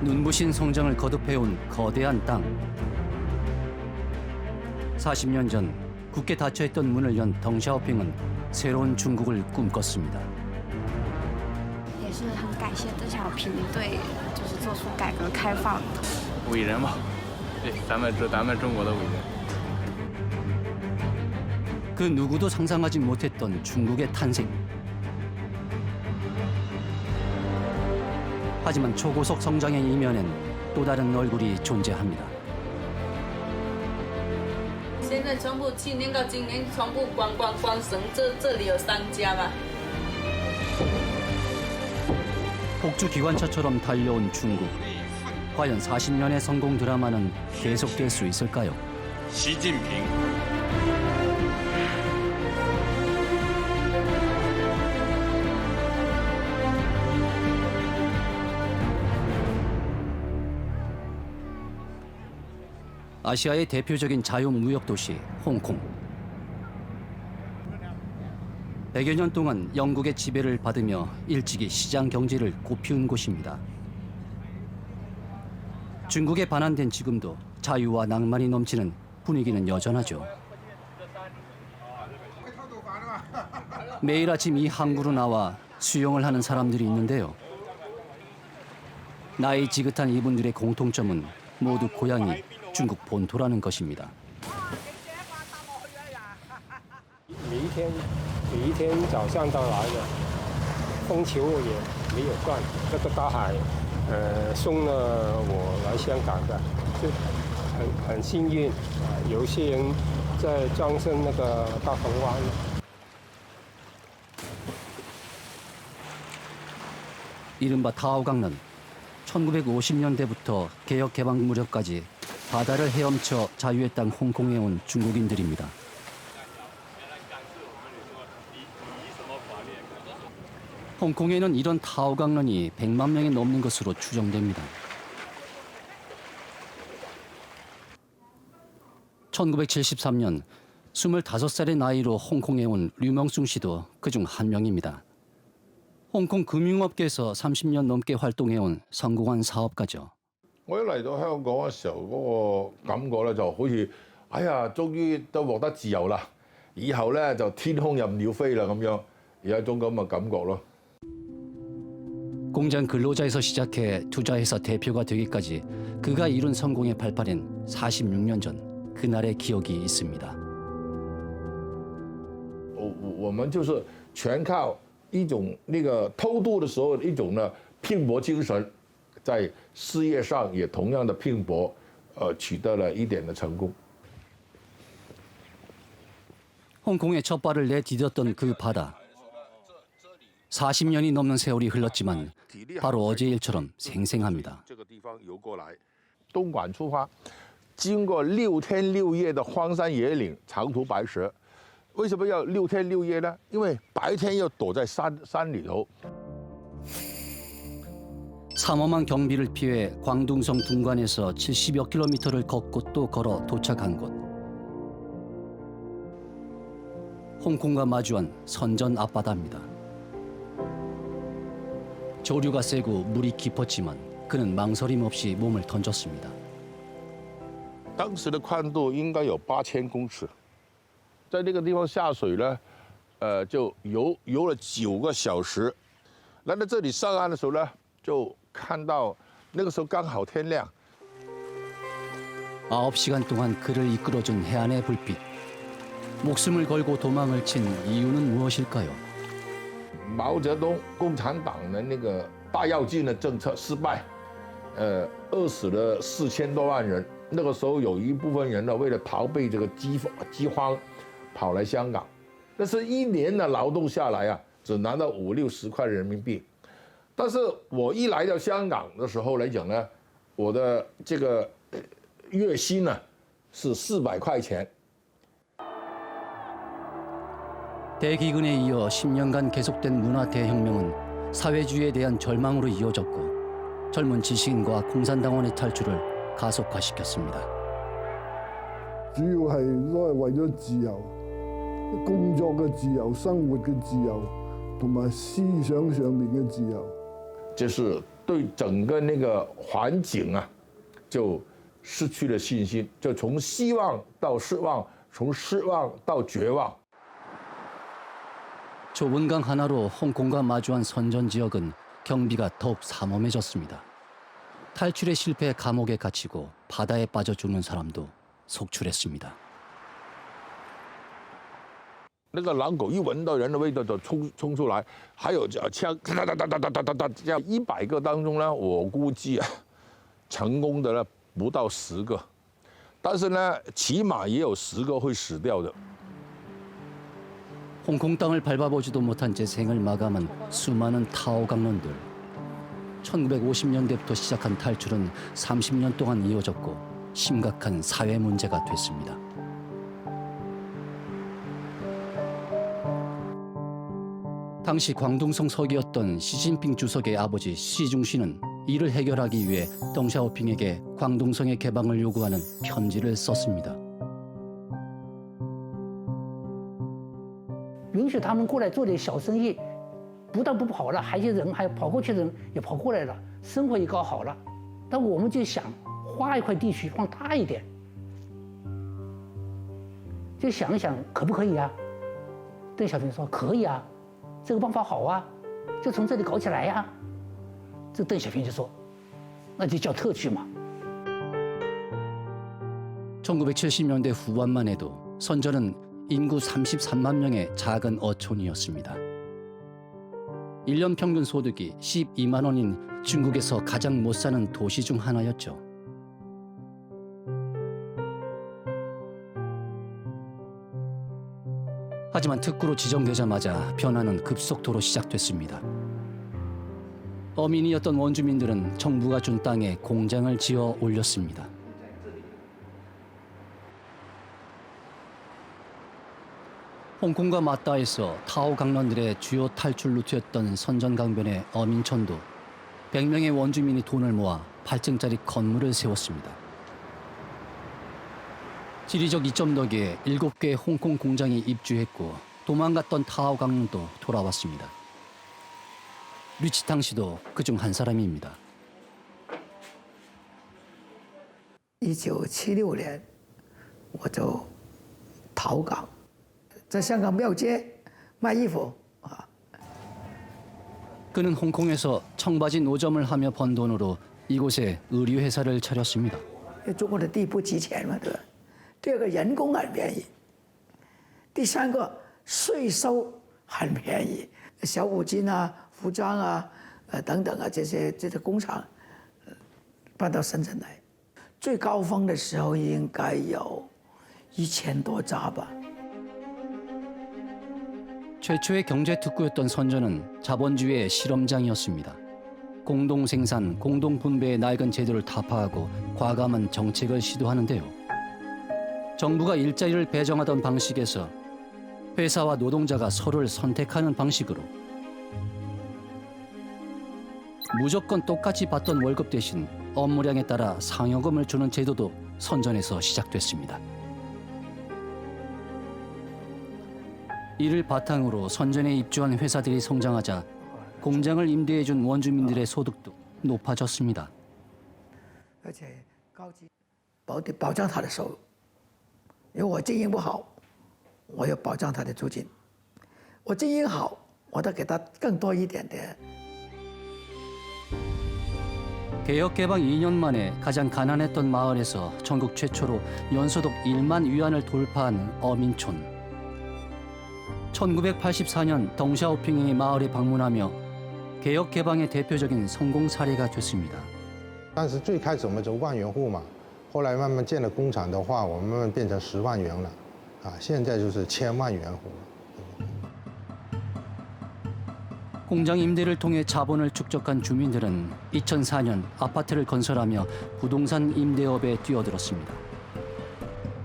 눈부신 성장을 거듭해온 거대한 땅. 40년 전 굳게 닫혀있던 문을 연 덩샤오핑은 새로운 중국을 꿈꿨습니다. 也是很感谢邓小平对就是做出改革开放。伟人嘛，对，咱们中国的伟人。 그 누구도 상상하지 못했던 중국의 탄생. 하지만 초고속 성장의 이면엔 또 다른 얼굴이 존재합니다. 现在全部去年到今年，全部光省这里有3家吧。 폭주 기관차처럼 달려온 중국. 과연 40년의 성공 드라마는 계속될 수 있을까요? 习近平。 아시아의 대표적인 자유무역도시 홍콩. 100여 년 동안 영국의 지배를 받으며 일찍이 시장 경제를 꽃피운 곳입니다. 중국에 반환된 지금도 자유와 낭만이 넘치는 분위기는 여전하죠. 매일 아침 이 항구로 나와 수영을 하는 사람들이 있는데요. 나이 지긋한 이분들의 공통점은 모두 고향이 중국 본토라는 것입니다. 每一天早上到来的，风球也没有断，这个大海，送了我来香港的，就很幸运啊！有些人在装饰那个大鹏湾。 이른바 타오강은 1950년대부터 개혁 개방 무렵까지 바다를 헤엄쳐 자유의 땅 홍콩에 온 중국인들입니다. 홍콩에는 이런 타오강런이 100만 명이 넘는 것으로 추정됩니다. 1973년 25살의 나이로 홍콩에 온 류명숭 씨도 그중 한 명입니다. 홍콩 금융업계에서 30년 넘게 활동해온 성공한 사업가죠. 我一嚟到香港嘅時候，嗰個感覺咧就好似，哎呀，終於都獲得自由啦！以後咧就天空任鳥飛啦咁樣，有一種咁嘅感覺咯。 공장 근로자에서 시작해 투자해서 대표가 되기까지 그가 이룬 성공의 발판엔 46년 전 그날의 기억이 있습니다. 我們就是全靠一種那個偷渡的時候一種呢拼搏精神，在事業上也同樣的拼搏，取得了一點的成功。 홍콩에 첫 발을 내디뎠던 그 바다. 40년이 넘는 세월이 흘렀지만 바로 어제 일처럼 생생합니다. 这个地方游过来，东莞出发，经过6天6夜的荒山野岭，长途跋涉。为什么要6天6夜呢？因为白天要躲在山里头。 삼엄한 경비를 피해 광둥성 둥관에서 70여 킬로미터를 걷고 또 걸어 도착한 곳. 홍콩과 마주한 선전 앞바다입니다. 조류가 세고 물이 깊었지만 그는 망설임 없이 몸을 던졌습니다. 当时的宽度应该有8000公尺，在那个地方下水呢，就游了9个小时。来到这里上岸的时候呢，就看到那个时候刚好天亮。 9시간 동안 그를 이끌어준 해안의 불빛. 목숨을 걸고 도망을 친 이유는 무엇일까요? 毛泽东共产党的那个大跃进的政策失败，饿死了4000多万人。那个时候有一部分人呢，为了逃避这个饥荒，跑来香港。但是1年的劳动下来啊，只拿到5、60块人民币。但是我一来到香港的时候来讲呢，我的这个月薪呢是400块钱。 대기근에 이어 10년간 계속된 문화 대혁명은 사회주의에 대한 절망으로 이어졌고 젊은 지식인과 공산당원의 탈출을 가속화시켰습니다. 主要係都係為咗自由，工作嘅自由、生活嘅自由，同埋思想上面嘅自由。这是对整个那个环境啊，就失去了信心，就从希望到失望，从失望到绝望。 좁은 강 하나로 홍콩과 마주한 선전 지역은 경비가 더욱 삼엄해졌습니다. 탈출에 실패해 감옥에 갇히고 바다에 빠져 죽는 사람도 속출했습니다. 那个狼狗一闻到人的味道就冲出来，还有枪哒哒哒哒哒哒哒哒，这样100个当中呢，我估计啊，成功的呢不到10个，但是呢，起码也有10个会死掉的。 홍콩 땅을 밟아보지도 못한 제 생을 마감한 수많은 타오 강론들. 1950년대부터 시작한 탈출은 30년 동안 이어졌고 심각한 사회 문제가 됐습니다. 당시 광둥성 서기였던 시진핑 주석의 아버지 시중신은 이를 해결하기 위해 덩샤오핑에게 광둥성의 개방을 요구하는 편지를 썼습니다. 允许他们过来做点小生意，不但不跑了，还有些人还跑过去的人也跑过来了，生活也搞好了。但我们就想划一块地区放大一点，就想一想可不可以啊？邓小平说可以啊，这个办法好啊，就从这里搞起来呀。这邓小平就说，那就叫特区嘛。 1970년대 후반만 해도 선전은 인구 33만 명의 작은 어촌이었습니다. 1년 평균 소득이 12만 원인 중국에서 가장 못 사는 도시 중 하나였죠. 하지만 특구로 지정되자마자 변화는 급속도로 시작됐습니다. 어민이었던 원주민들은 정부가 준 땅에 공장을 지어 올렸습니다. 홍콩과 맞닿아서 타오 강론들의 주요 탈출 루트였던 선전강변의 어민촌도 100명의 원주민이 돈을 모아 8층짜리 건물을 세웠습니다. 지리적 이점 덕에 7개의 홍콩 공장이 입주했고 도망갔던 타오 강론도 돌아왔습니다. 류치탕 씨도 그중 한 사람입니다. 1976年，我就逃港。 在香港庙街卖衣服啊。 그는 홍콩에서 청바지 노점을 하며 번 돈으로 이곳에 의류 회사를 차렸습니다. 中国的地不值钱嘛，对吧？第二个人工很便宜，第三个税收很便宜，小五金啊、服装啊、等等啊这些工厂，搬到深圳来。最高峰的时候应该有1000多家吧。 최초의 경제 특구였던 선전은 자본주의의 실험장이었습니다. 공동 생산, 공동 분배의 낡은 제도를 타파하고 과감한 정책을 시도하는데요. 정부가 일자리를 배정하던 방식에서 회사와 노동자가 서로를 선택하는 방식으로 무조건 똑같이 받던 월급 대신 업무량에 따라 상여금을 주는 제도도 선전에서 시작됐습니다. 이를 바탕으로 선전에 입주한 회사들이 성장하자 공장을 임대해준 원주민들의 소득도 높아졌습니다. 而且保障他的收入，因为我经营不好，我要保障他的租金；我经营好，我得给他更多一点的。 개혁 개방 2년 만에 가장 가난했던 마을에서 전국 최초로 연소득 1만 위안을 돌파한 어민촌. 1984년 덩샤오핑이 마을에 방문하며 개혁 개방의 대표적인 성공 사례가 됐습니다. 但是最开始我们走万元户嘛，后来慢慢建了工厂的话，我们慢慢变成10万元了，啊，现在就是1000万元户。 공장 임대를 통해 자본을 축적한 주민들은 2004년 아파트를 건설하며 부동산 임대업에 뛰어들었습니다.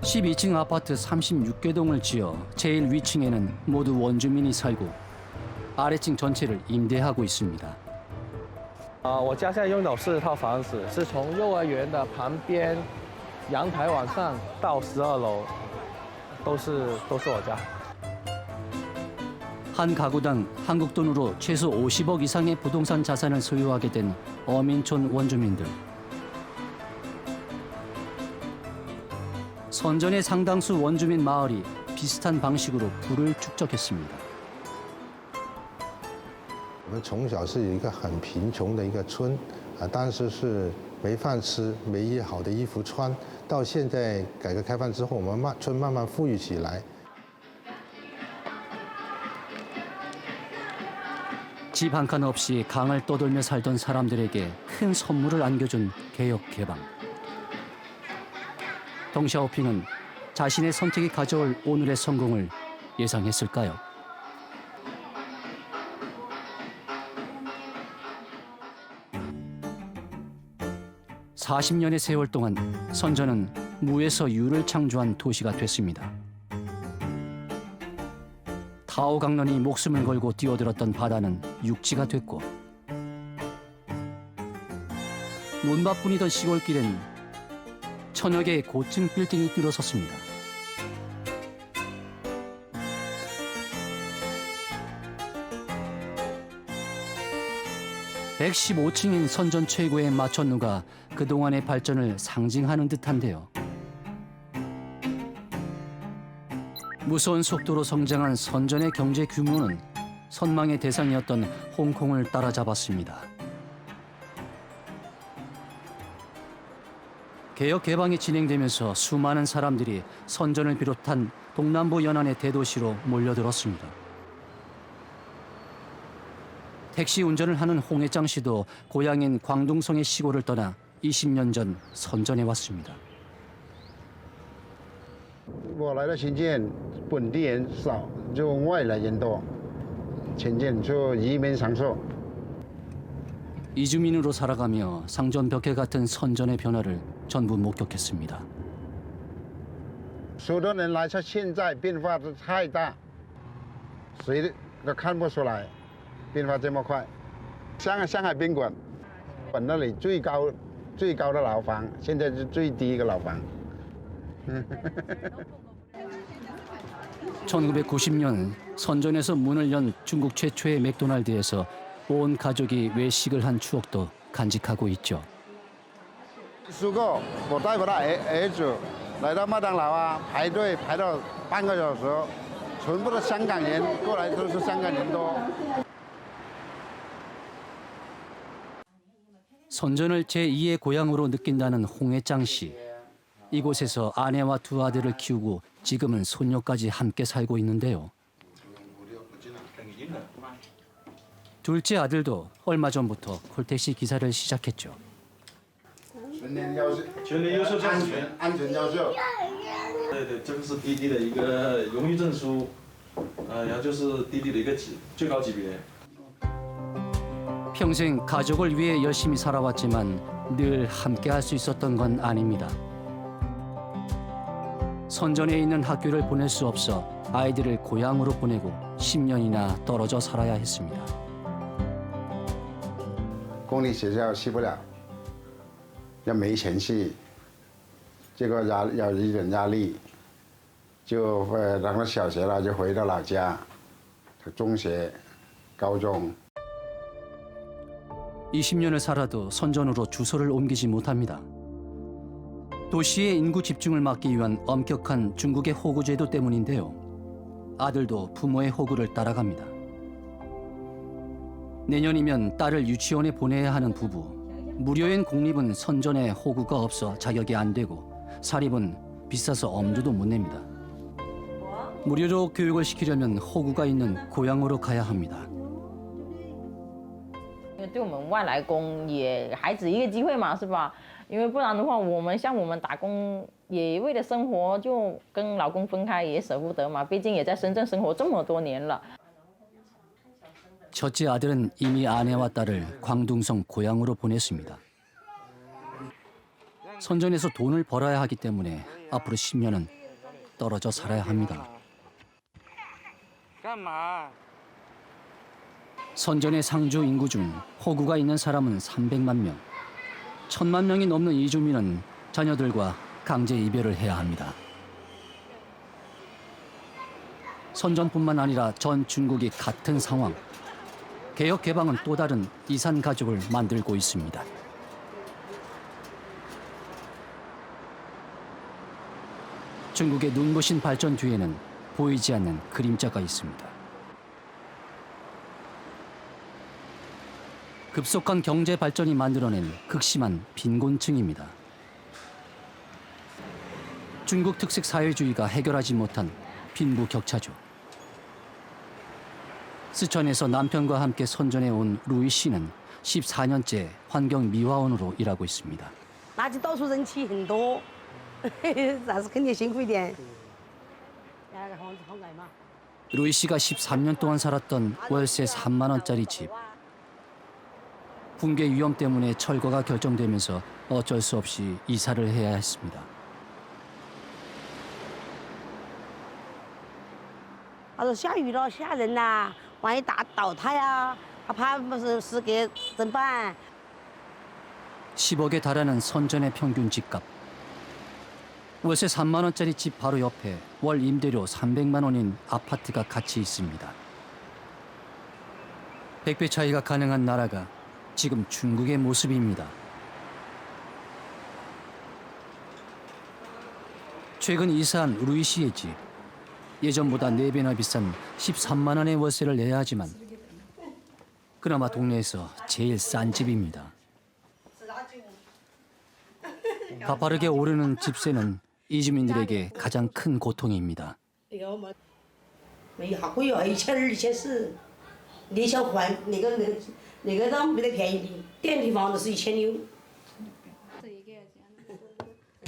12층 아파트 36개 동을 지어 제일 위층에는 모두 원주민이 살고 아래층 전체를 임대하고 있습니다. 我家现在拥有4套房子，是从幼儿园的旁边阳台往上到12楼，都是我家。한 가구당 한국 돈으로 최소 50억 이상의 부동산 자산을 소유하게 된 어민촌 원주민들. 선전의 상당수 원주민 마을이 비슷한 방식으로 부를 축적했습니다. 我们从小是一个很贫穷的一个村当时是没饭吃，没一好的衣服穿。到现在改革开放之后，我们村慢慢富裕起来。 집 한 칸 없이 강을 떠돌며 살던 사람들에게 큰 선물을 안겨준 개혁 개방. 덩샤오핑은 자신의 선택이 가져올 오늘의 성공을 예상했을까요? (40년의) 세월 동안 선전은 무에서 유를 창조한 도시가 됐습니다. 타오 강론이 목숨을 걸고 뛰어들었던 바다는 육지가 됐고, 논밭뿐이던 시골길엔 천여 개의 고층 빌딩이 들어섰습니다. (115층인) 선전 최고의 마천루가 그동안의 발전을 상징하는 듯한데요. 무서운 속도로 성장한 선전의 경제 규모는 선망의 대상이었던 홍콩을 따라잡았습니다. 개혁 개방이 진행되면서 수많은 사람들이 선전을 비롯한 동남부 연안의 대도시로 몰려들었습니다. 택시 운전을 하는 홍해장 씨도 고향인 광둥성의 시골을 떠나 20년 전 선전에 왔습니다. 我来到新建，本地人少，就外来人多。新建就移民上受。 이주민으로 살아가며 상전벽해 같은 선전의 변화를 전부 목격했습니다. 许多人来到现在变化太大，谁都看不出来，变化这么快。上海宾馆，本那里最高的牢房，现在是最低一个牢房。 1990년 선전에서 문을 연 중국 최초의 맥도날드에서 온 가족이 외식을 한 추억도 간직하고 있죠. 如果我带我的儿子来到麦当劳啊，排队排到半个小时，全部的香港人过来都是香港人多。 선전을 제2의 고향으로 느낀다는 홍해장 씨. 이곳에서 아내와 두 아들을 키우고 지금은 손녀까지 함께 살고 있는데요. 둘째 아들도 얼마 전부터 콜택시 기사를 시작했죠. 全年优秀教师，安全教授。对，这个是滴滴的一个荣誉证书，然后就是滴滴的一个最高级别。 평생 가족을 위해 열심히 살아왔지만 늘 함께 할 수 있었던 건 아닙니다. 선전에 있는 학교를 보낼 수 없어 아이들을 고향으로 보내고 10년이나 떨어져 살아야 했습니다. 公立学校去不了，要没钱去，这个有一点压力，就然后小学了就回到老家，中学、高中。 20년을 살아도 선전으로 주소를 옮기지 못합니다. 도시의 인구 집중을 막기 위한 엄격한 중국의 호구 제도 때문인데요. 아들도 부모의 호구를 따라갑니다. 내년이면 딸을 유치원에 보내야 하는 부부. 무료인 공립은 선전에 호구가 없어 자격이 안 되고 사립은 비싸서 엄두도 못 냅니다. 무료로 교육을 시키려면 호구가 있는 고향으로 가야 합니다. 对我们外来工也孩子一个机会嘛，是吧？因为不然的话，我们打工也为了生活就跟老公分开也舍不得嘛，毕竟也在深圳生活这么多年了。 첫째 아들은 이미 아내와 딸을 광둥성 고향으로 보냈습니다. 선전에서 돈을 벌어야 하기 때문에 앞으로 10년은 떨어져 살아야 합니다. 선전의 상주 인구 중 호구가 있는 사람은 300만 명. 1000만 명이 넘는 이주민은 자녀들과 강제 이별을 해야 합니다. 선전뿐만 아니라 전 중국이 같은 상황. 개혁 개방은 또 다른 이산 가족을 만들고 있습니다. 중국의 눈부신 발전 뒤에는 보이지 않는 그림자가 있습니다. 급속한 경제 발전이 만들어낸 극심한 빈곤층입니다. 중국 특색 사회주의가 해결하지 못한 빈부 격차죠. 쓰촨에서 남편과 함께 선전해 온 루이 씨는 14년째 환경 미화원으로 일하고 있습니다. 垃圾到处扔弃很多，但是肯定辛苦一点。那个房子好矮嘛。 루이 씨가 13년 동안 살았던 월세 3만 원짜리 집. 붕괴 위험 때문에 철거가 결정되면서 어쩔 수 없이 이사를 해야 했습니다. 他说下雨了吓人呐，万一倒塌呀，他怕不是给怎么办？ 10억에 달하는 선전의 평균 집값. 월세 3만 원짜리 집 바로 옆에 월 임대료 300만 원인 아파트가 같이 있습니다. 100배 차이가 가능한 나라가 지금 중국의 모습입니다. 최근 이사한 루이 씨의 집. 예전보다 4배나 비싼 13만 원의 월세를 내야 하지만 그나마 동네에서 제일 싼 집입니다. 가파르게 오르는 집세는 이주민들에게 가장 큰 고통입니다. 没有好贵哦，1200、1400，连小环那个倒没得便宜的，电梯房子是1600。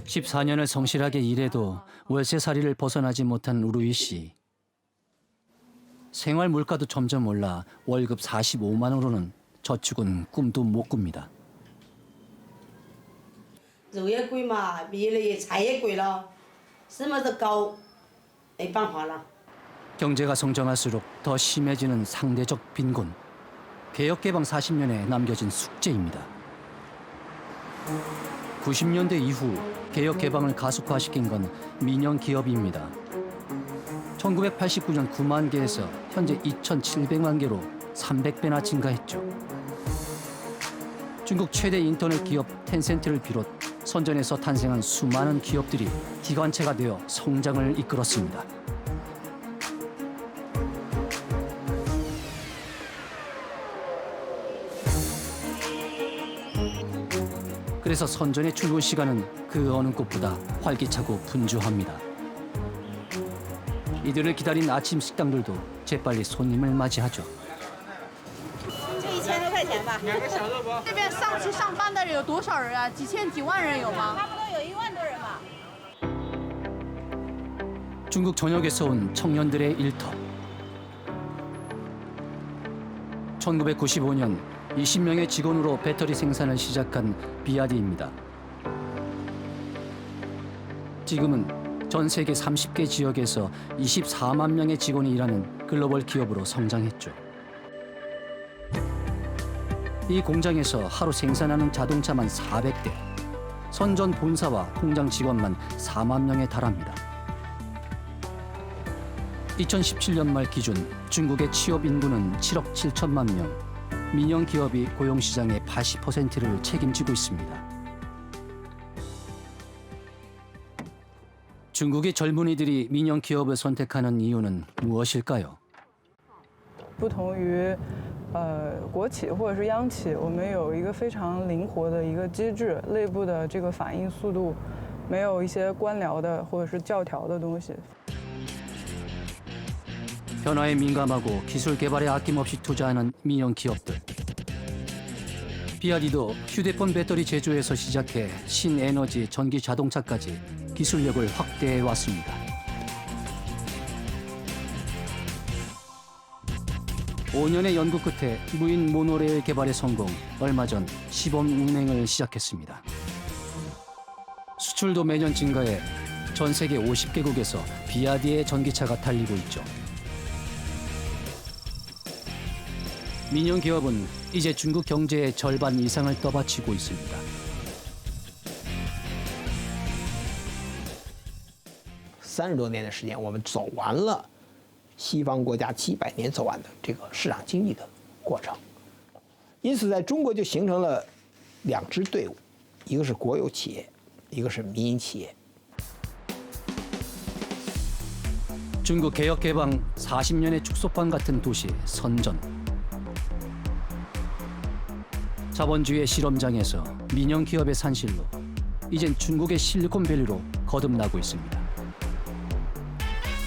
14년을 성실하게 일해도 월세살이를 벗어나지 못한 루이 씨. 생활 물가도 점점 올라 월급 45만 원으로는 저축은 꿈도 못 꿉니다. 肉也贵嘛，米了也菜也贵了，什么都高，没办法了。 경제가 성장할수록 더 심해지는 상대적 빈곤. 개혁 개방 40년에 남겨진 숙제입니다. 90년대 이후 개혁 개방을 가속화시킨 건 민영 기업입니다. 1989년 9만 개에서 현재 2,700만 개로 300배나 증가했죠. 중국 최대 인터넷 기업 텐센트를 비롯 선전에서 탄생한 수많은 기업들이 기관체가 되어 성장을 이끌었습니다. 그래서 선전의 출근 시간은 그 어느 곳보다 활기차고 분주합니다. 이들을 기다린 아침 식당들도 재빨리 손님을 맞이하죠. 就1000多块钱吧。2个小肉包。这边上去上班的人有多少人啊？几千几万人有吗？差不多有1万多人吧。 중국 전역에서 온 청년들의 일터. 1995년 20명의 직원으로 배터리 생산을 시작한 비아디입니다. 지금은 전 세계 30개 지역에서 24만 명의 직원이 일하는 글로벌 기업으로 성장했죠. 이 공장에서 하루 생산하는 자동차만 400대, 선전 본사와 공장 직원만 4만 명에 달합니다. 2017년 말 기준 중국의 취업 인구는 7억 7천만 명, 민영 기업이 고용 시장의 80%를 책임지고 있습니다. 중국의 젊은이들이 민영 기업을 선택하는 이유는 무엇일까요? 不同于国企或者是央企，我们有一个非常灵活的一个机制，内部的这个反应速度没有一些官僚的或者是教条的东西。 변화에 민감하고 기술 개발에 아낌없이 투자하는 민영 기업들. 비아디도 휴대폰 배터리 제조에서 시작해 신에너지, 전기 자동차까지 기술력을 확대해 왔습니다. 5년의 연구 끝에 무인 모노레일 개발에 성공, 얼마 전 시범 운행을 시작했습니다. 수출도 매년 증가해 전 세계 50개국에서 비아디의 전기차가 달리고 있죠. 민영 기업은 이제 중국 경제의 절반 이상을 떠받치고 있습니다. 30多年的时间，我们走完了西方国家几百年走完的这个市场经济的过程。因此，在中国就形成了两支队伍，一个是国有企业，一个是民营企业。 중국 개혁 개방 40년의 축소판 같은 도시 선전. 자본주의의 실험장에서 민영 기업의 산실로 이젠 중국의 실리콘밸리로 거듭나고 있습니다.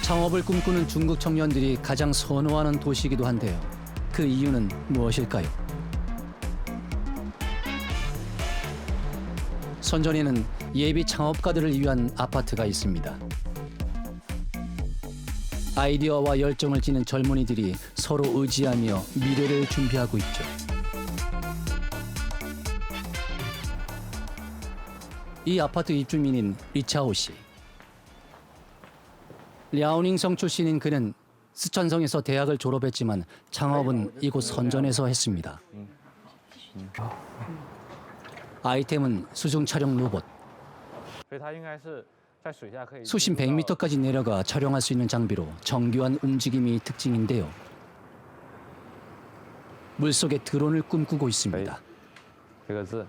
창업을 꿈꾸는 중국 청년들이 가장 선호하는 도시이기도 한데요. 그 이유는 무엇일까요? 선전에는 예비 창업가들을 위한 아파트가 있습니다. 아이디어와 열정을 지닌 젊은이들이 서로 의지하며 미래를 준비하고 있죠. 이 아파트 입주민인 리차오 씨. 랴오닝성 출신인 그는 스촨성에서 대학을 졸업했지만 창업은 이곳 선전에서 했습니다. 아이템은 수중 촬영 로봇. 수심 100m까지 내려가 촬영할 수 있는 장비로 정교한 움직임이 특징인데요. 물속에 드론을 꿈꾸고 있습니다. 这个字，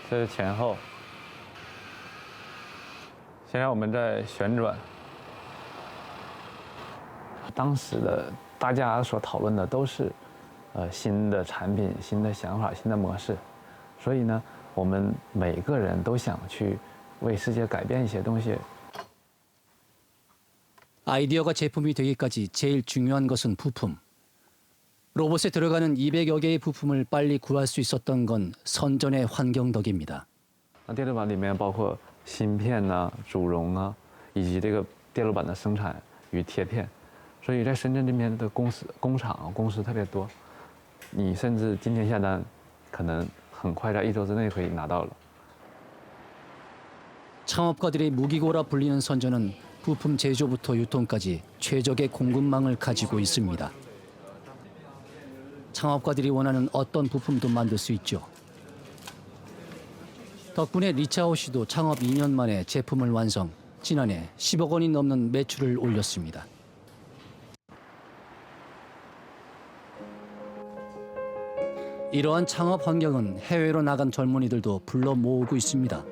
这是前后。现在我们在旋转。当时的大家所讨论的都是，新的产品、新的想法、新的模式，所以呢，我们每个人都想去。 为世界改变一些东西。 아이디어가 제품이 되기까지 제일 중요한 것은 부품. 로봇에 들어가는 200여 개의 부품을 빨리 구할 수 있었던 건 선전의 환경 덕입니다. 电路板里面包括芯片呐、主容啊，以及这个电路板的生产与贴片，所以在深圳这边的公司特别多。你甚至今天下单，可能很快在1周之内可以拿到了。 창업가들의 무기고라 불리는 선전은 부품 제조부터 유통까지 최적의 공급망을 가지고 있습니다. 창업가들이 원하는 어떤 부품도 만들 수 있죠. 덕분에 리차오 씨도 창업 2년 만에 제품을 완성, 지난해 10억 원이 넘는 매출을 올렸습니다. 이러한 창업 환경은 해외로 나간 젊은이들도 불러 모으고 있습니다.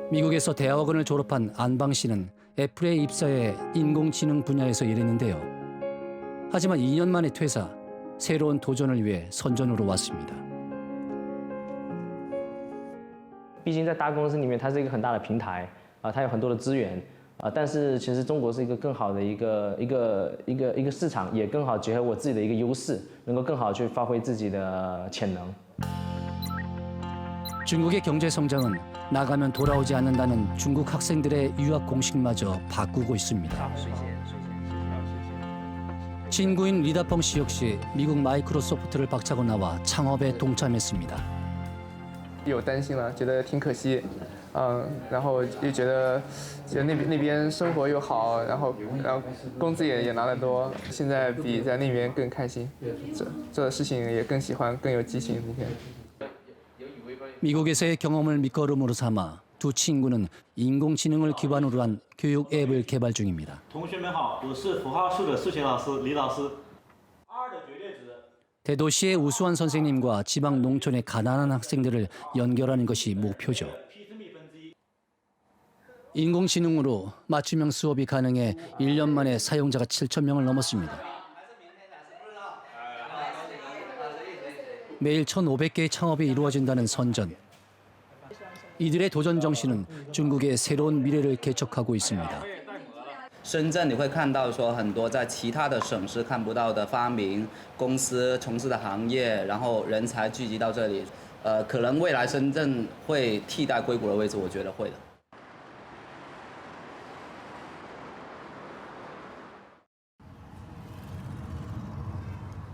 미국에서 대학원을 졸업한 안방 씨는 애플에 입사해 인공지능 분야에서 일했는데요. 하지만 2년 만에 퇴사, 새로운 도전을 위해 선전으로 왔습니다. 毕竟在大公司里面，它是一个很大的平台啊，它有很多的资源啊。但是其实中国是一个更好的一个市场，也更好结合我自己的一个优势，能够更好去发挥自己的潜能。 중국의 경제 성장은 나가면 돌아오지 않는다는 중국 학생들의 유학 공식마저 바꾸고 있습니다. 친구인 리다펑 씨 역시 미국 마이크로소프트를 박차고 나와 창업에 동참했습니다. 有担心了，觉得挺可惜，然后又觉得那边生活又好，然后工资也拿得多，现在比在那边更开心，做的事情也更喜欢，更有激情一点。 미국에서의 경험을 밑거름으로 삼아 두 친구는 인공지능을 기반으로 한 교육 앱을 개발 중입니다. 同学们好，我是符号数的数学老师李老师。2的绝对值。 대도시의 우수한 선생님과 지방 농촌의 가난한 학생들을 연결하는 것이 목표죠. 인공지능으로 맞춤형 수업이 가능해 1년 만에 사용자가 7,000명을 넘었습니다. 매일 1,500개의 창업이 이루어진다는 선전. 이들의 도전 정신은 중국의 새로운 미래를 개척하고 있습니다. 深圳你会看到说很多在其他的省市看不到的发明、公司从事的行业，然后人才聚集到这里。可能未来深圳会替代硅谷的位置，我觉得会的。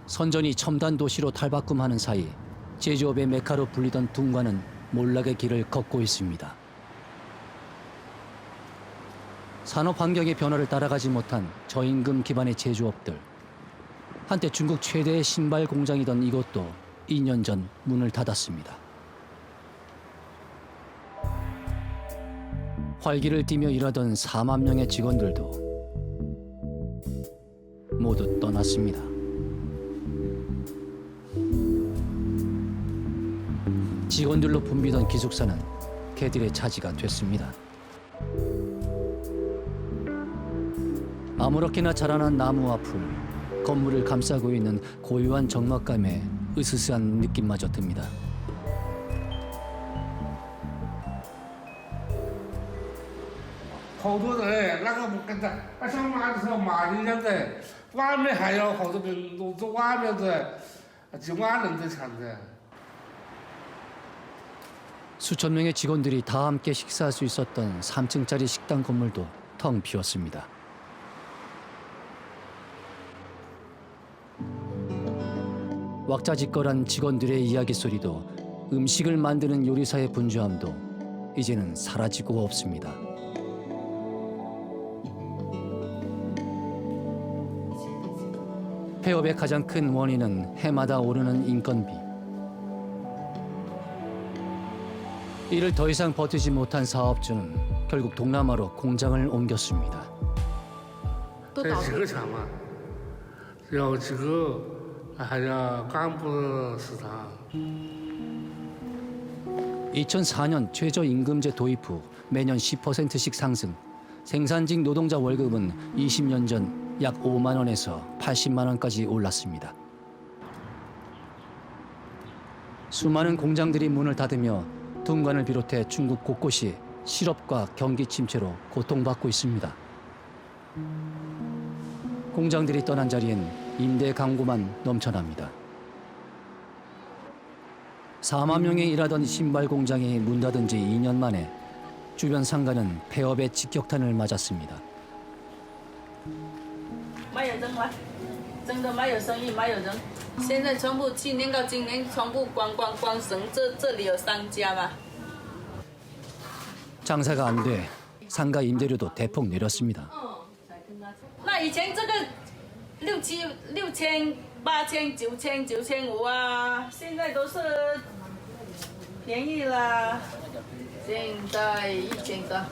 선전이 첨단 도시로 탈바꿈하는 사이 제조업의 메카로 불리던 둥과는 몰락의 길을 걷고 있습니다. 산업 환경의 변화를 따라가지 못한 저임금 기반의 제조업들. 한때 중국 최대의 신발 공장이던 이곳도 2년 전 문을 닫았습니다. 활기를 띠며 일하던 4만 명의 직원들도 모두 떠났습니다. 직원들로 붐비던 기숙사는 개들의 차지가 됐습니다. 아무렇게나 자라난 나무와 풀, 건물을 감싸고 있는 고요한 적막감에 으스스한 느낌마저 듭니다.好多人那个不跟着，上班的时候嘛，人家在外面还有好多人都在外面的，几万人在抢的。 수천 명의 직원들이 다 함께 식사할 수 있었던 3층짜리 식당 건물도 텅 비었습니다. 왁자지껄한 직원들의 이야기 소리도 음식을 만드는 요리사의 분주함도 이제는 사라지고 없습니다. 폐업의 가장 큰 원인은 해마다 오르는 인건비. 이를 더 이상 버티지 못한 사업주는 결국 동남아로 공장을 옮겼습니다. 这几个厂嘛，有几个还有干部食堂。 2004년 최저임금제 도입 후 매년 10%씩 상승. 생산직 노동자 월급은 20년 전 약 5만 원에서 80만 원까지 올랐습니다. 수많은 공장들이 문을 닫으며 둥관을 비롯해 중국 곳곳이 실업과 경기 침체로 고통받고 있습니다. 공장들이 떠난 자리엔 임대 광고만 넘쳐납니다. 4만 명이 일하던 신발 공장이 문 닫은 지 2년 만에 주변 상가는 폐업의 직격탄을 맞았습니다. 没有人了，真的没有生意，没有人。现在全部去年到今年全部关省，这里有3家嘛。 장사가 안 돼 상가 임대료도 대폭 내렸습니다. 那以前这个6000、8000、9000、9500啊，现在都是便宜了，现在1000多。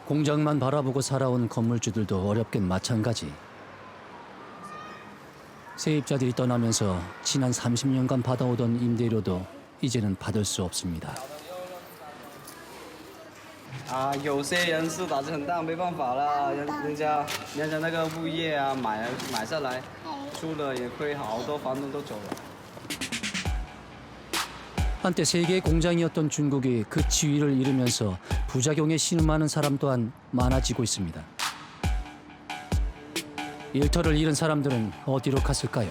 공장만 바라보고 살아온 건물주들도 어렵긴 마찬가지. 세입자들이 떠나면서 지난 30년간 받아오던 임대료도 이제는 받을 수 없습니다. 啊，有些人是打击很大，没办法了，人家那个物业啊，买下来，租了也亏，好多房东都走了。 한때 세계의 공장이었던 중국이 그 지위를 잃으면서 부작용에 신음하는 사람 또한 많아지고 있습니다. 일터를 잃은 사람들은 어디로 갔을까요?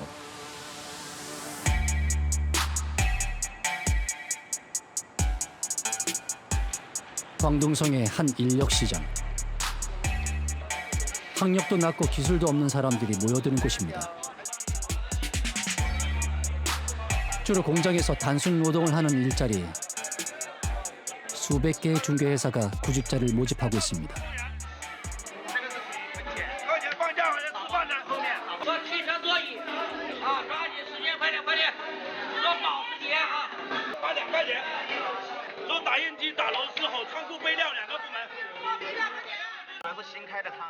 광둥성의 한 인력시장. 학력도 낮고 기술도 없는 사람들이 모여드는 곳입니다. 주로 공장에서 단순 노동을 하는 일자리. 수백 개의 중개회사가 구직자를 모집하고 있습니다.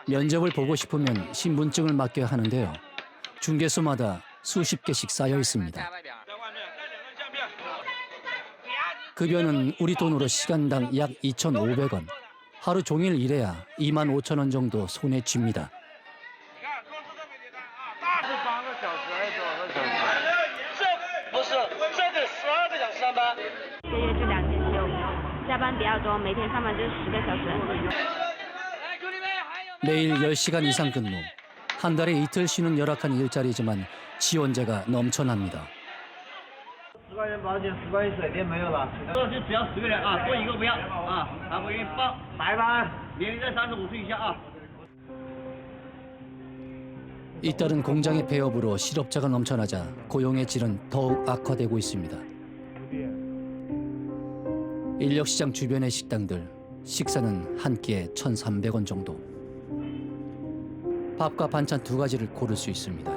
면접을 보고 싶으면 신분증을 맡겨야 하는데요. 중개소마다 수십 개씩 쌓여 있습니다. 급여는 우리 돈으로 시간당 약 2,500원. 하루 종일 일해야 25,000원 정도 손에 쥡니다. 加班比较多，每天上班就是10个小时。 매일 10시간 이상 근무. 한 달에 이틀 쉬는 열악한 일자리지만 지원자가 넘쳐납니다. 10块钱保险，10块钱水电没有了，就只要10个人啊，多一个不要啊，他不愿意报白班，年龄在35岁以下啊。 잇따른 공장의 폐업으로 실업자가 넘쳐나자 고용의 질은 더욱 악화되고 있습니다. 인력시장 주변의 식당들, 식사는 한 끼에 1,300원 정도. 밥과 반찬 2가지를 고를 수 있습니다.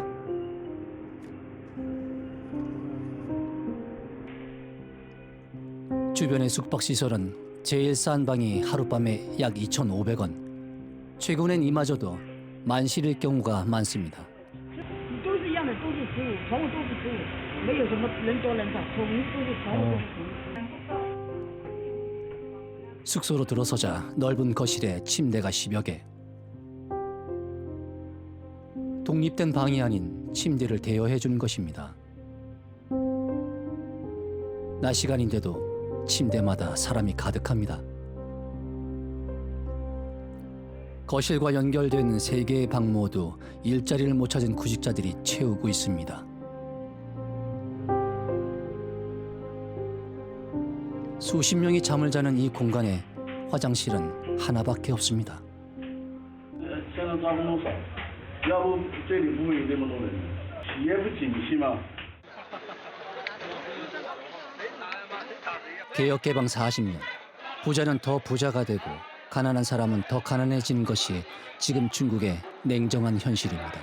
주변의 숙박시설은 제일 싼 방이 하룻밤에 약 2,500원. 최근엔 이마저도 만실일 경우가 많습니다. 都是一样的，都是食物，床都是食物，没有什么人多人少，统一都是床都是食物。 숙소로 들어서자 넓은 거실에 침대가 10여 개. 독립된 방이 아닌 침대를 대여해 주는 것입니다. 낮 시간인데도 침대마다 사람이 가득합니다. 거실과 연결된 3개의 방 모두 일자리를 못 찾은 구직자들이 채우고 있습니다. 수십 명이 잠을 자는 이 공간에 화장실은 하나밖에 없습니다. 现在招工都少，要不这里不会有这么多人，企业不景气嘛。 개혁 개방 40년, 부자는 더 부자가 되고 가난한 사람은 더 가난해지는 것이 지금 중국의 냉정한 현실입니다.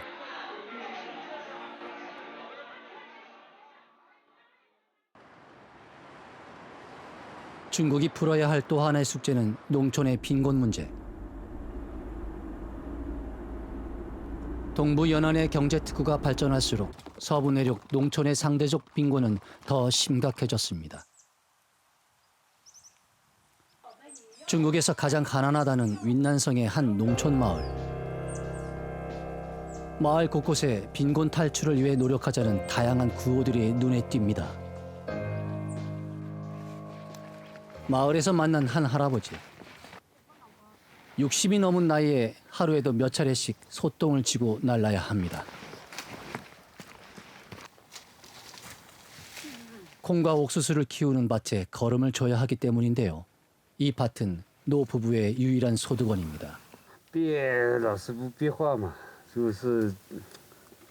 중국이 풀어야 할 또 하나의 숙제는 농촌의 빈곤 문제. 동부 연안의 경제특구가 발전할수록 서부 내륙 농촌의 상대적 빈곤은 더 심각해졌습니다. 중국에서 가장 가난하다는 윈난성의 한 농촌 마을. 마을 곳곳에 빈곤 탈출을 위해 노력하자는 다양한 구호들이 눈에 띕니다. 마을에서 만난 한 할아버지. 60이 넘은 나이에 하루에도 몇 차례씩 소똥을 지고 날라야 합니다. 콩과 옥수수를 키우는 밭에 거름을 줘야 하기 때문인데요. 이 밭은 노 부부의 유일한 소득원입니다. 别老是不变化嘛，就是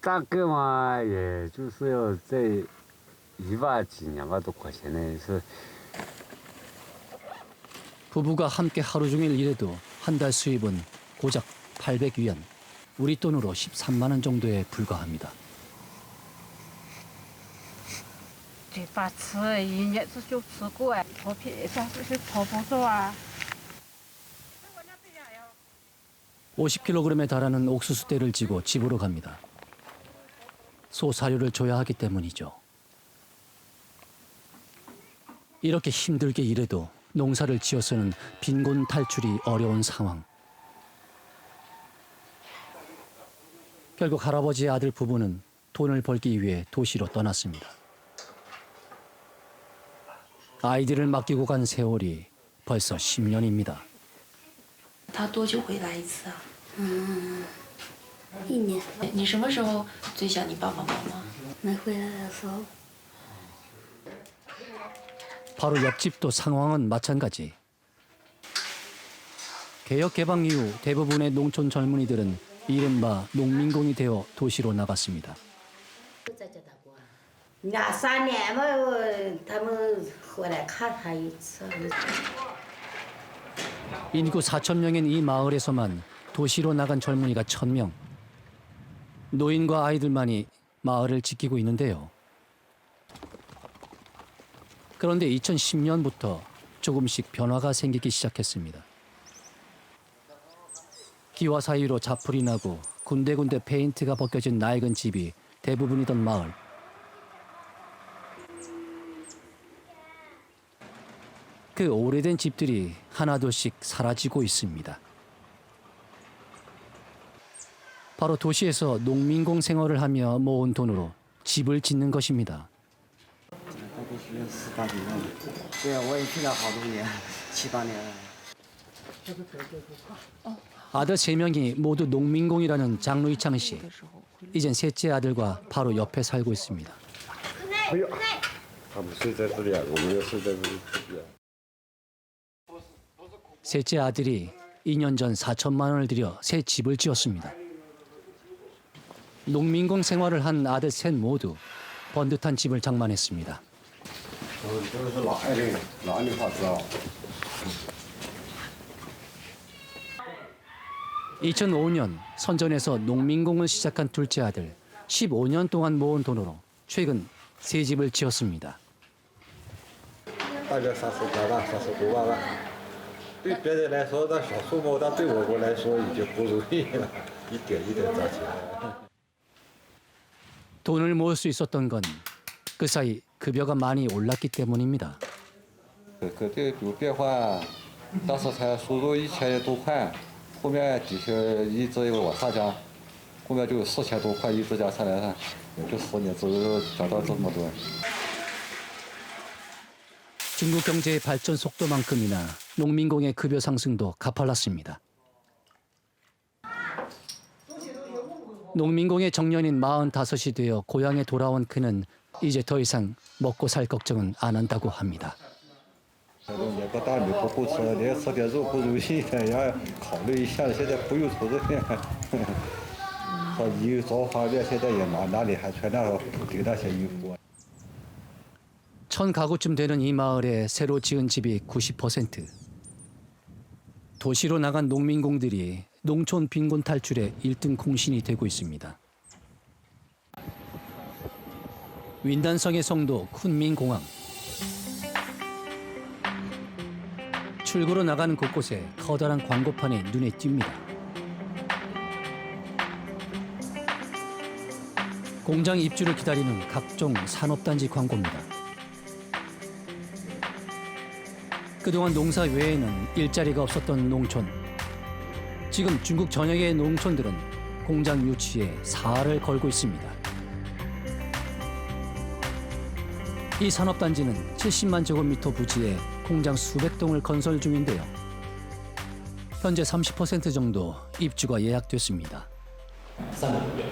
大概嘛，也就是要在1万几2万多块钱呢，是。 부부가 함께 하루 종일 일해도 한 달 수입은 고작 800위안, 우리 돈으로 13만 원 정도에 불과합니다. 嘴巴吃一年就吃过，投票下是投不住啊。 50kg에 달하는 옥수수대를 지고 집으로 갑니다. 소 사료를 줘야 하기 때문이죠. 이렇게 힘들게 일해도 농사를 지어서는 빈곤 탈출이 어려운 상황. 결국 할아버지의 아들 부부는 돈을 벌기 위해 도시로 떠났습니다. 아이들을 맡기고 간 세월이 벌써 10년입니다. 他多久回来一次啊？1年。你什么时候最想你爸爸妈妈？没回来的时候。 바로 옆집도 상황은 마찬가지. 개혁 개방 이후 대부분의 농촌 젊은이들은 이른바 농민공이 되어 도시로 나갔습니다. 2、3年吧，他们回来看他一次。 인구 4천 명인 이 마을에서만 도시로 나간 젊은이가 1,000명. 노인과 아이들만이 마을을 지키고 있는데요. 그런데 2010년부터 조금씩 변화가 생기기 시작했습니다. 기와 사이로 자풀이 나고 군데군데 페인트가 벗겨진 낡은 집이 대부분이던 마을. 그 오래된 집들이 하나둘씩 사라지고 있습니다. 바로 도시에서 농민공 생활을 하며 모은 돈으로 집을 짓는 것입니다. 需要4、8、9万。对啊，我也去了好多年，7、8年了。 아들 3명이 모두 농민공이라는 장루이창 씨. 이젠 셋째 아들과 바로 옆에 살고 있습니다. 哎呦，他们睡在这里啊，我们又睡在这里。 셋째 아들이 2년 전 4천만 원을 들여 새 집을 지었습니다. 농민공 생활을 한 아들 셋 모두 번듯한 집을 장만했습니다. 这个是老爱的，老爱的话知道。 2005년 선전에서 농민공을 시작한 둘째 아들. 15년 동안 모은 돈으로 최근 새 집을 지었습니다. 大概39万吧，39万吧。对别人来说那小数目，但对我国来说已经不容易了，一点一点涨起来。 돈을 모을 수 있었던 건 그 사이 급여가 많이 올랐기 때문입니다. 这个有变化，当时才收入1000多块，后面底下一直往上加，后面就4000多块一直加上来了，这10年之后涨到这么多。 중국 경제의 발전 속도만큼이나 농민공의 급여 상승도 가팔랐습니다. 농민공의 정년인 45이 되어 고향에 돌아온 그는 이제 더 이상 먹고 살 걱정은 안 한다고 합니다. 也不大米不够吃，连吃点肉不容易的，也要考虑一下。现在不用愁这个，说衣着方面现在也哪里还穿那顶那些衣服。 1000가구쯤 되는 이 마을에 새로 지은 집이 90%. 도시로 나간 농민공들이 농촌 빈곤 탈출의 1등 공신이 되고 있습니다. 윈단성의 성도 쿤민공항. 출구로 나가는 곳곳에 커다란 광고판이 눈에 띕니다. 공장 입주를 기다리는 각종 산업단지 광고입니다. 그동안 농사 외에는 일자리가 없었던 농촌. 지금 중국 전역의 농촌들은 공장 유치에 사활을 걸고 있습니다. 이 산업단지는 70만 제곱미터 부지에 공장 수백 동을 건설 중인데요. 현재 30% 정도 입주가 예약됐습니다. 3个目标，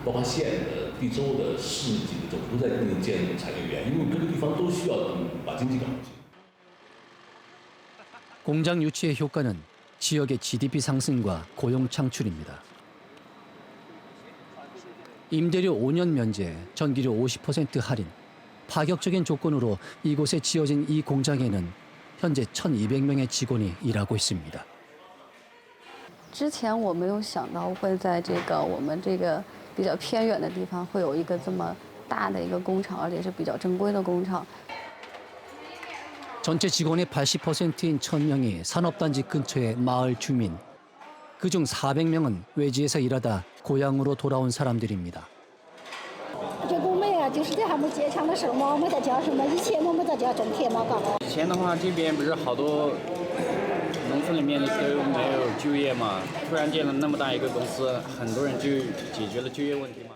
包括县的、地州的、市级的，都在定建产业园，因为各个地方都需要把经济搞好。 공장 유치의 효과는 지역의 GDP 상승과 고용 창출입니다. 임대료 5년 면제, 전기료 50% 할인, 파격적인 조건으로 이곳에 지어진 이 공장에는 현재 1,200명의 직원이 일하고 있습니다. 之前我没有想到会在我们这个比较偏远的地方会有一个这么大的一个工厂，而且是比较正规的工厂。 전체 직원의 80%인 1,000명이 산업단지 근처의 마을 주민. 그중 400명은 외지에서 일하다 고향으로 돌아온 사람들입니다. 这工们啊，就是在他们街上的时候嘛，我们在叫什么？以前我们在叫种田嘛，嘎。以前的话，这边不是好多农村里面都没有就业嘛，突然建了那么大一个公司，很多人就解决了就业问题嘛。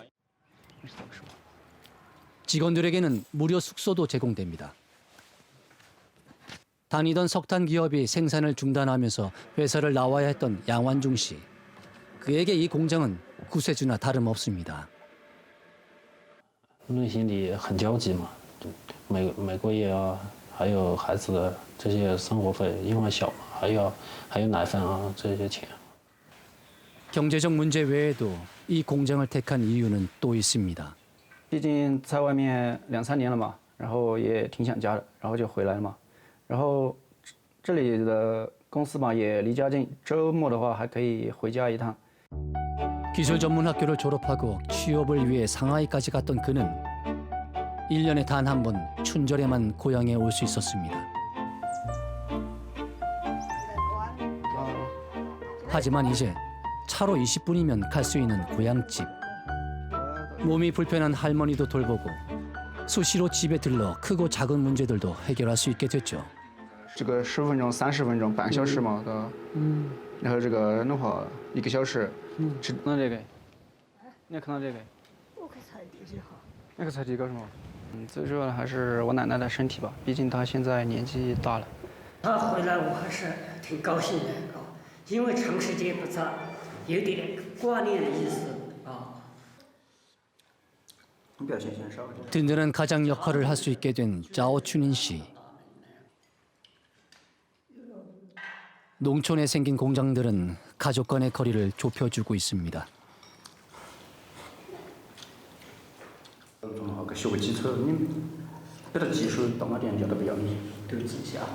직원들에게는 무료 숙소도 제공됩니다. 다니던 석탄 기업이 생산을 중단하면서 회사를 나와야 했던 양완중 씨. 그에게 이 공장은 구세주나 다름없습니다. 内心里很焦急嘛，每个月啊，还有孩子的这些生活费，因为小嘛，还有奶粉啊这些钱。 경제적 문제 외에도 이 공장을 택한 이유는 또 있습니다. 毕竟在外面2、3年了嘛，然后也挺想家的，然后就回来了嘛。 然后这里的公司嘛也离家近，周末的话还可以回家一趟。 기술 전문 학교를 졸업하고 취업을 위해 상하이까지 갔던 그는 1년에 단 한 번 춘절에만 고향에 올 수 있었습니다. 하지만 이제 차로 20분이면 갈 수 있는 고향집. 몸이 불편한 할머니도 돌보고 수시로 집에 들러 크고 작은 문제들도 해결할 수 있게 됐죠. 这个10分钟、30分钟、半个小时嘛的，然后这个的话1个小时，只能这个，你看到这个，那个彩礼搞什么？最主要的还是我奶奶的身体吧，毕竟她现在年纪大了。她回来我还是挺高兴的啊，因为长时间不在，有点挂念的意思啊。 든든한 가장 역할을 할 수 있게 된 짜오춘인 씨. 농촌에 생긴 공장들은 가족 간의 거리를 좁혀주고 있습니다. 学个基础，你别的技术到哪点教的比较密，都有自己啊。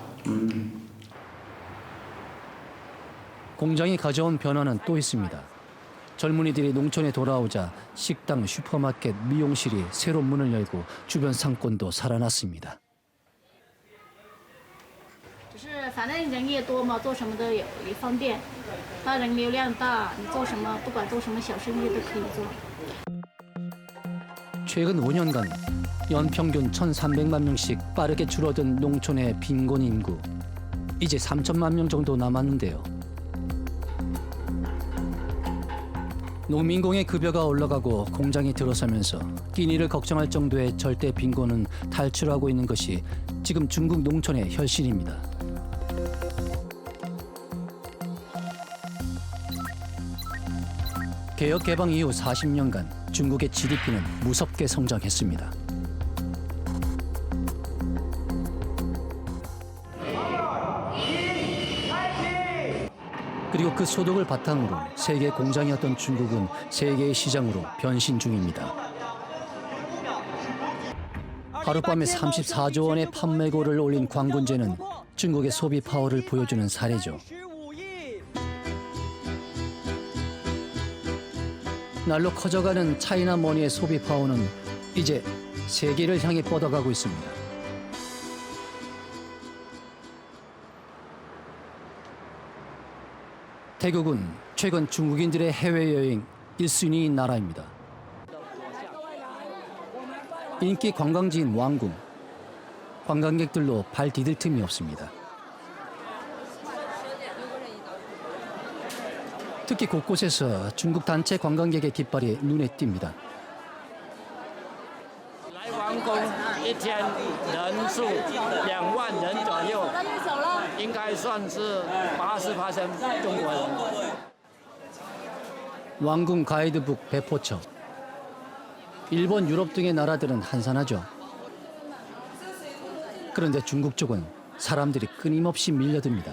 공장이 가져온 변화는 또 있습니다. 젊은이들이 농촌에 돌아오자 식당, 슈퍼마켓, 미용실이 새로 문을 열고 주변 상권도 살아났습니다. 只是反正人也多嘛，做什么都有，也方便。它人流量大，你做什么，不管做什么小生意都可以做。 최근 5년간 연평균 1,300만 명씩 빠르게 줄어든 농촌의 빈곤 인구. 이제 3천만 명 정도 남았는데요. 농민공의 급여가 올라가고 공장이 들어서면서 끼니를 걱정할 정도의 절대 빈곤은 탈출하고 있는 것이 지금 중국 농촌의 현실입니다. 개혁 개방 이후 40년간 중국의 GDP는 무섭게 성장했습니다. 그리고 그 소득을 바탕으로 세계 공장이었던 중국은 세계의 시장으로 변신 중입니다. 하룻밤에 34조 원의 판매고를 올린 광군제는 중국의 소비 파워를 보여주는 사례죠. 날로 커져가는 차이나 머니의 소비 파워는 이제 세계를 향해 뻗어가고 있습니다. 태국은 최근 중국인들의 해외여행 1순위인 나라입니다. 인기 관광지인 왕궁. 관광객들로 발 디딜 틈이 없습니다. 특히 곳곳에서 중국 단체 관광객의 깃발이 눈에 띕니다. 来王宫一天人数2万人左右，应该算是80%中国人。 왕궁 가이드북 배포처. 일본, 유럽 등의 나라들은 한산하죠. 그런데 중국 쪽은 사람들이 끊임없이 밀려듭니다.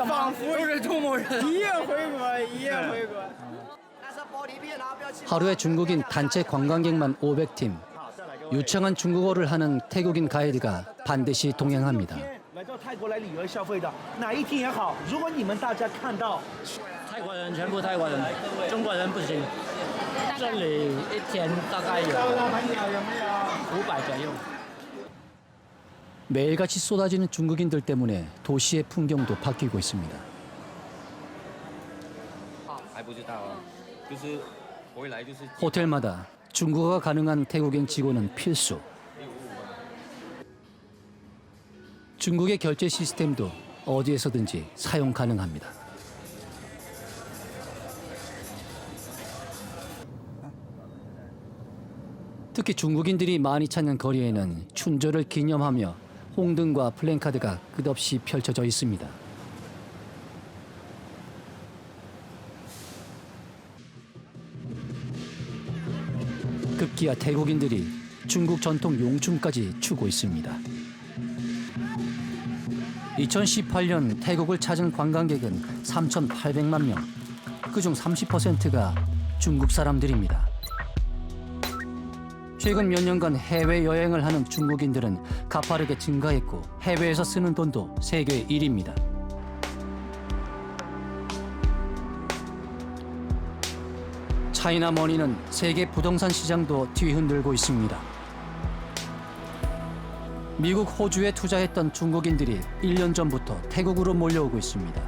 仿佛都是中国人，一夜回国，一夜回国。 하루에 중국인 단체 관광객만 500팀. 유창한 중국어를 하는 태국인 가이드가 반드시 동행합니다. 来到泰国来旅游消费的哪一天也好，如果你们大家看到，泰国人全部泰国人，中国人不行。这里一天大概有500左右。 매일같이 쏟아지는 중국인들 때문에 도시의 풍경도 바뀌고 있습니다. 호텔마다 중국어가 가능한 태국인 직원은 필수. 중국의 결제 시스템도 어디에서든지 사용 가능합니다. 특히 중국인들이 많이 찾는 거리에는 춘절을 기념하며 홍등과 플랜카드가 끝없이 펼쳐져 있습니다. 급기야 태국인들이 중국 전통 용춤까지 추고 있습니다. 2018년 태국을 찾은 관광객은 3,800만 명. 그중 30%가 중국 사람들입니다. 최근 몇 년간 해외여행을 하는 중국인들은 가파르게 증가했고 해외에서 쓰는 돈도 세계 1위입니다. 차이나 머니는 세계 부동산 시장도 뒤흔들고 있습니다. 미국, 호주에 투자했던 중국인들이 1년 전부터 태국으로 몰려오고 있습니다.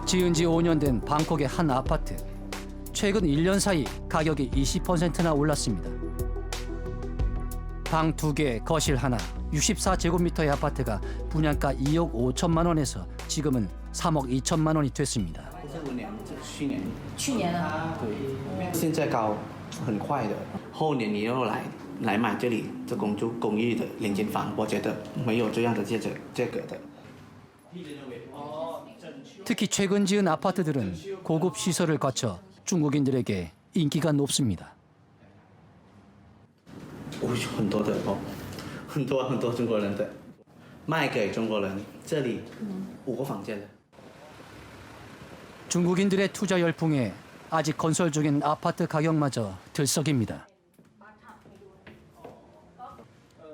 지은 지 5년 된 방콕의 한 아파트. 최근 1년 사이 가격이 20%나 올랐습니다. 방 2개, 거실 하나, 64제곱미터의 아파트가 분양가 2억 5천만 원에서 지금은 3억 2천만 원이 됐습니다. 去年啊，对，现在高很快的，后年你又来买这里这公寓的两间房，我觉得没有这样的价格的。 특히 최근 지은 아파트들은 고급 시설을 거쳐 중국인들에게 인기가 높습니다. 很多的哦，很多中国人的，卖给中国人，这里5个房间的。 중국인들의 투자 열풍에 아직 건설 중인 아파트 가격마저 들썩입니다.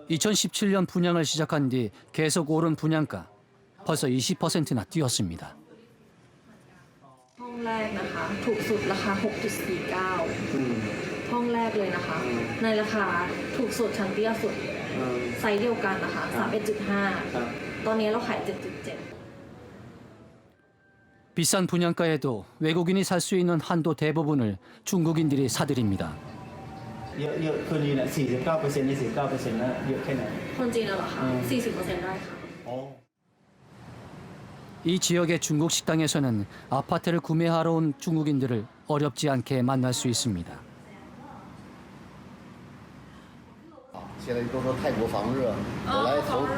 2017년 분양을 시작한 뒤 계속 오른 분양가 벌써 20%나 뛰었습니다. ห้องแรกนะคะถูกสุดราคา 6.49 ห้องแรกเลยนะคะ ในราคาถูกสุดชั้นเตี้ยสุดไซส์เดียวกันนะคะ 31.5 ตอนนี้เราขาย 7.7 비싼 분양가에도 외국인이 살 수 있는 한도 대부분을 중국인들이 사들입니다. เยอะคนจีน49%ใน49%นะเยอะแค่ไหน คนจีนเหรอคะ 40% ได้ค่ะ 이 지역의 중국 식당에서는 아파트를 구매하러 온 중국인들을 어렵지 않게 만날 수 있습니다. 现在都说泰国房热，我来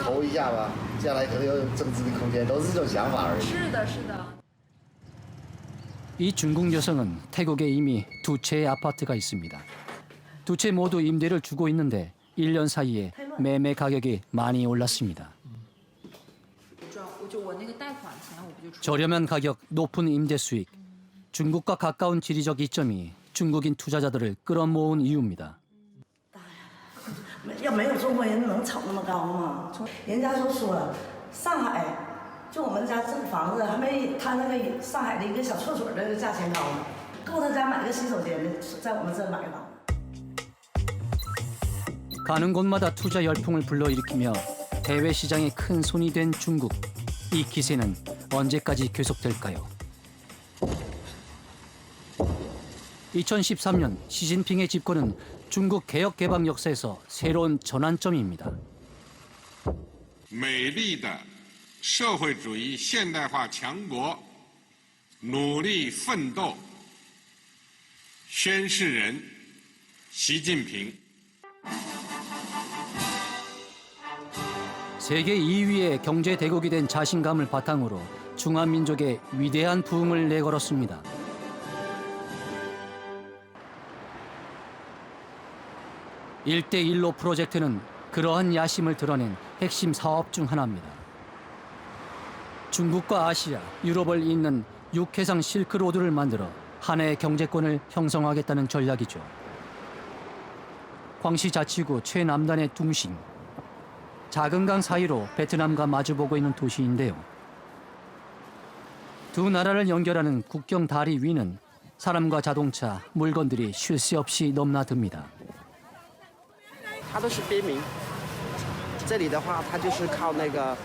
投一下吧，将来可能有增值的空间，都是这种想法而已。是的，是的。 이 중국 여성은 태국에 이미 2채의 아파트가 있습니다. 2채 모두 임대를 주고 있는데 1년 사이에 매매 가격이 많이 올랐습니다. 저렴한 가격, 높은 임대 수익. 중국과 가까운 지리적 이점이 중국인 투자자들을 끌어모은 이유입니다. 要没有中国人能炒那么高吗？人家都说了，上海就我们家这个房子还没他那个上海的一个小厕所的价钱高呢，够他家买个洗手间的，在我们这买房。 가는 곳마다 투자 열풍을 불러일으키며 해외 시장에 큰 손이 된 중국. 이 기세는 언제까지 계속될까요? 2013년 시진핑의 집권은 중국 개혁 개방 역사에서 새로운 전환점입니다. 美丽的社会主义现代化强国努力奋斗宣誓人习近平。 세계 2위의 경제 대국이 된 자신감을 바탕으로 중화민족의 위대한 부흥을 내걸었습니다. (1대1로) 프로젝트는 그러한 야심을 드러낸 핵심 사업 중 하나입니다. 중국과 아시아, 유럽을 잇는 육해상 실크로드를 만들어 하나의 경제권을 형성하겠다는 전략이죠. 광시자치구 최남단의 둥싱. 작은 강 사이로 베트남과 마주보고 있는 도시인데요. 두 나라를 연결하는 국경 다리 위는 사람과 자동차, 물건들이 쉴 새 없이 넘나듭니다. 它都是边民，这里的话，它就是靠那个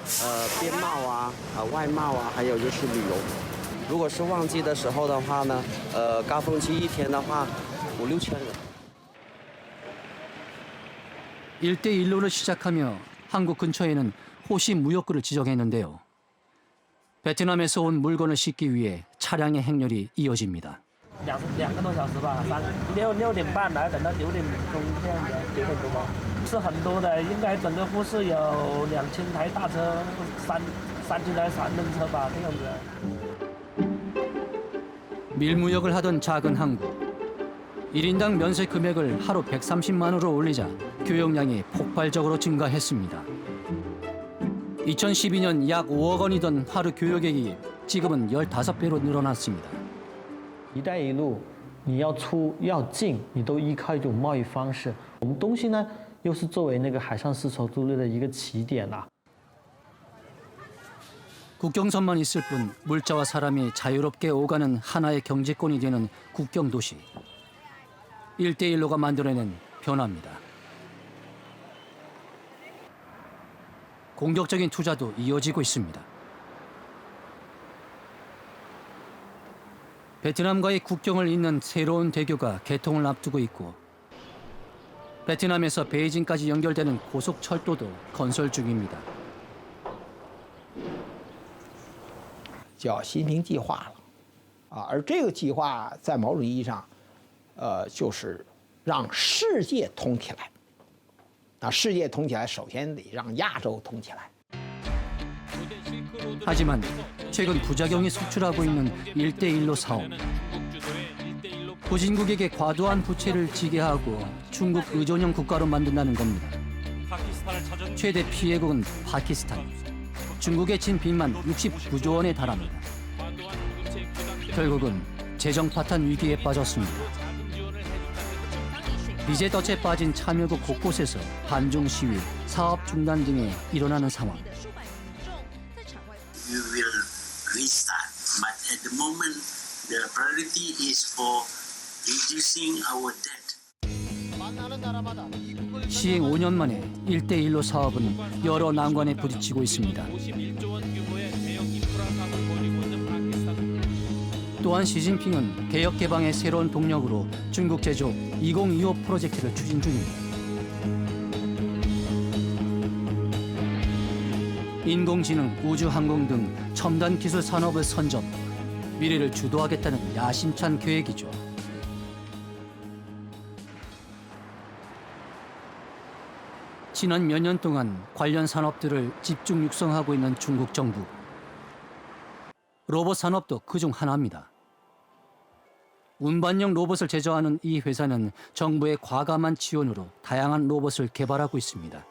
边贸啊、外贸啊，还有就是旅游。如果是旺季的时候的话呢，高峰期一天的话5、6千人。 1대1로를 시작하며 한국 근처에는 호시 무역구를 지정했는데요. 베트남에서 온 물건을 싣기 위해 차량의 행렬이 이어집니다. 2个多小时吧，6点半来，等到9点钟这样子，9点多吧，是很多的，应该整个呼市有2000台大车，3000台3轮车吧，这样子。 밀무역을 하던 작은 항구. 1인당 면세 금액을 하루 130만 원으로 올리자 교역량이 폭발적으로 증가했습니다. 2012년 약 5억 원이던 하루 교역액이 지금은 15배로 늘어났습니다. 一带一路，你要出要进，你都依靠一种贸易方式。我们东西呢，又是作为那个海上丝绸之路的一个起点啦。 국경선만 있을 뿐 물자와 사람이 자유롭게 오가는 하나의 경제권이 되는 국경 도시. 1대1로가 만들어낸 변화입니다. 공격적인 투자도 이어지고 있습니다. 베트남과의 국경을 잇는 새로운 대교가 개통을 앞두고 있고 베트남에서 베이징까지 연결되는 고속철도도 건설 중입니다. 叫习近平计划了，而这个计划在某种意义上，就是让世界通起来，世界通起来，首先得让亚洲通起来。 하지만 최근 부작용이 속출하고 있는 1대1로 사업. 후진국에게 과도한 부채를 지게 하고 중국 의존형 국가로 만든다는 겁니다. 최대 피해국은 파키스탄. 중국에 진 빚만 69조 원에 달합니다. 결국은 재정 파탄 위기에 빠졌습니다. 빚에 덫에 빠진 참여국 곳곳에서 반중 시위, 사업 중단 등이 일어나는 상황. We will restart, but at the moment the priority is for reducing our debt. 시행 5년 만에 1대1로 사업은 여러 난관에 부딪히고 있습니다. 또한 시진핑은 개혁 개방의 새로운 동력으로 중국 제조 2025 프로젝트를 추진 중입니다. 인공지능, 우주항공 등 첨단 기술 산업을 선점, 미래를 주도하겠다는 야심찬 계획이죠. 지난 몇 년 동안 관련 산업들을 집중 육성하고 있는 중국 정부. 로봇 산업도 그중 하나입니다. 운반용 로봇을 제조하는 이 회사는 정부의 과감한 지원으로 다양한 로봇을 개발하고 있습니다.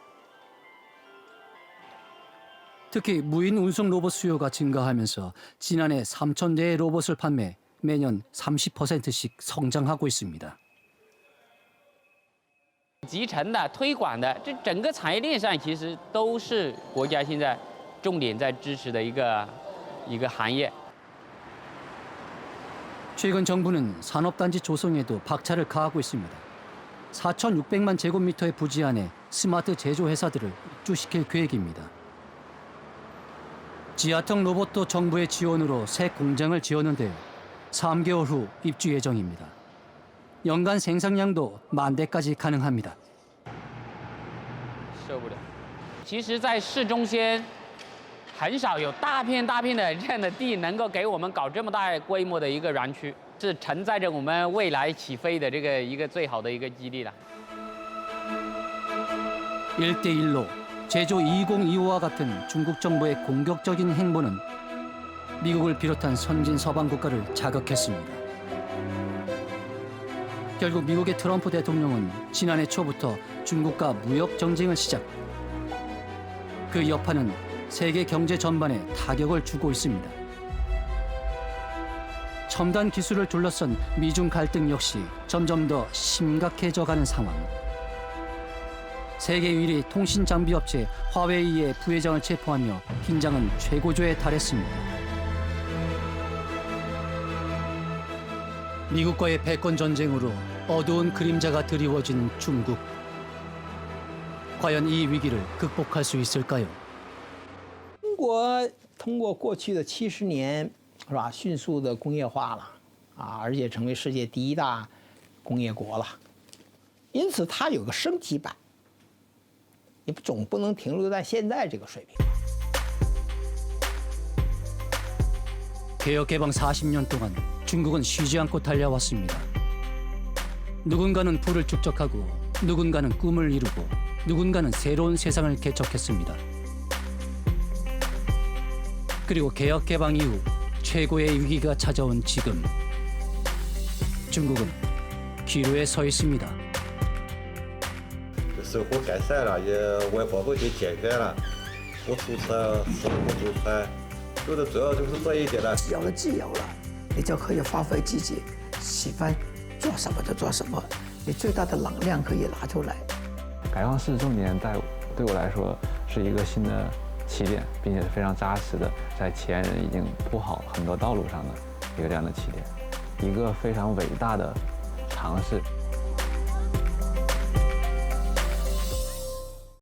특히 무인 운송 로봇 수요가 증가하면서 지난해 3,000대의 로봇을 판매, 매년 30%씩 성장하고 있습니다. 集成的、推广的，这整个产业链上其实都是国家现在重点在支持的一个行业。 최근 정부는 산업단지 조성에도 박차를 가하고 있습니다. 4,600만 제곱미터의 부지 안에 스마트 제조 회사들을 입주시킬 계획입니다. 지하턱 로봇도 정부의 지원으로 새 공장을 지었는데요. 3개월 후 입주 예정입니다. 연간 생산량도 10,000대까지 가능합니다. 受不了。其实，在市中心，很少有大片大片的这样的地能够给我们搞这么大规模的一个园区，是承载着我们未来起飞的这个一个最好的一个基地了。 1대1로 제조 2025와 같은 중국 정부의 공격적인 행보는 미국을 비롯한 선진 서방 국가를 자극했습니다. 결국 미국의 트럼프 대통령은 지난해 초부터 중국과 무역 정쟁을 시작. 그 여파는 세계 경제 전반에 타격을 주고 있습니다. 첨단 기술을 둘러싼 미중 갈등 역시 점점 더 심각해져가는 상황. 세계 1위 통신 장비 업체 화웨이의 부회장을 체포하며 긴장은 최고조에 달했습니다. 미국과의 패권 전쟁으로 어두운 그림자가 드리워진 중국. 과연 이 위기를 극복할 수 있을까요? 中国通过过去的70年，是吧，迅速的工业化了，而且成为世界第1大工业国了。因此，它有个升级版，你总不能停留在现在这个水平。 개혁 개방 40년 동안 중국은 쉬지 않고 달려왔습니다. 누군가는 부를 축적하고 누군가는 꿈을 이루고 누군가는 새로운 세상을 개척했습니다. 그리고 개혁 개방 이후 최고의 위기가 찾아온 지금 중국은 기로에 서 있습니다. 生活改善了，也外包工也简单了，不出差，生活煮饭，做的主要就是这一点了。有了自由了，你就可以发挥自己喜欢做什么就做什么，你最大的能量可以拿出来。改放4周年对我来说是一个新的起点，并且是非常扎实的，在前人已经铺好很多道路上的一个这样的起点，一个非常伟大的尝试。